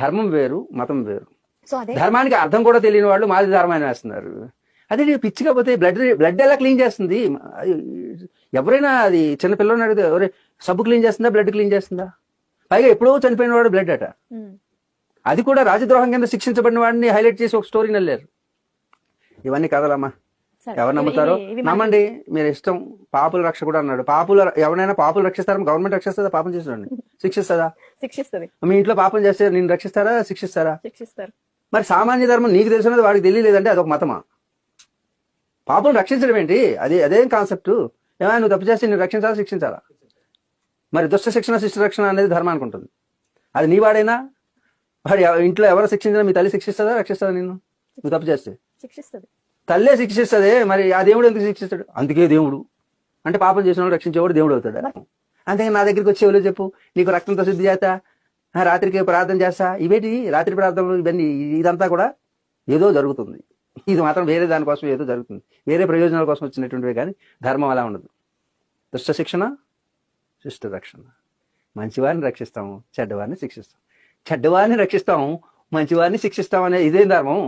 ధర్మం వేరు, మతం వేరు. సో అదే ధర్మానికి అర్థం కూడా తెలియని వాళ్ళు మాది ధర్మాన్ని వేస్తున్నారు. అదే పిచ్చిగా పోతే బ్లడ్ ఎలా క్లీన్ చేస్తుంది? ఎవరైనా అది చిన్న పిల్లల్ని అడిగితే ఎవరే సబ్బు క్లీన్ చేస్తుందా, బ్లడ్ క్లీన్ చేస్తుందా? పైగా ఎప్పుడో చనిపోయిన వాడు బ్లడ్ అట. అది కూడా రాజద్రోహం కింద శిక్షించబడిన వాడిని హైలైట్ చేసి ఒక స్టోరీ నల్లారు. ఇవన్నీ కథలమ్మా. ఎవరు నమ్ముతారో నమ్మండి, మీరు ఇష్టం. పాపుల రక్ష కూడా అన్నాడు. ఎవరైనా పాపులు రక్షిస్తారా? గవర్నమెంట్ రక్షిస్తుందా? పాపం చేసిన శిక్షిస్తుందా? శిక్షిస్తుంది. మీ ఇంట్లో పాపం చేస్తే నేను రక్షిస్తారా? శిక్షిస్తారా? శిక్షిస్తారు. మరి సామాన్య ధర్మం నీకు తెలిసినది వాడికి తెలియలేదంటే అదొక మతమా? పాపం రక్షించడం ఏంటి? అదేం కాన్సెప్ట్? ఏమైనా నువ్వు తప్పు చేస్తే నేను రక్షించాలా, శిక్షించాలా? మరి దుష్ట శిక్షణ శిష్ట రక్షణ అనేది ధర్మానికి ఉంటుంది. అది నీ వాడైనా వాడు ఇంట్లో ఎవరు శిక్షించినా మీ తల్లి శిక్షిస్తుందా, రక్షిస్తుందా? నిన్ను నువ్వు తప్పు చేస్తే శిక్షిస్తుంది. తల్లే శిక్షిస్తుంది. మరి ఆ దేవుడు ఎందుకు శిక్షిస్తాడు? అందుకే దేవుడు అంటే పాపం చేసిన వాడు రక్షించేవాడు దేవుడు అవుతాడు. అంతేగా నా దగ్గరికి వచ్చి ఎవరో చెప్పు నీకు రక్తంతో శుద్ధి చేస్తా, రాత్రికి ప్రార్థన చేస్తా, ఇవేటి రాత్రి ప్రార్థనలు ఇవన్నీ, ఇదంతా కూడా ఏదో జరుగుతుంది. ఇది మాత్రం వేరే దానికోసం ఏదో జరుగుతుంది, వేరే ప్రయోజనాల కోసం వచ్చినటువంటివి. కానీ ధర్మం అలా ఉండదు. దుష్ట శిక్షణ శిష్ట రక్షణ. మంచివారిని రక్షిస్తాము, చెడ్డవారిని శిక్షిస్తాం. చెడ్డవారిని రక్షిస్తాము, మంచివారిని శిక్షిస్తాం అనే ఇదేం ధర్మం?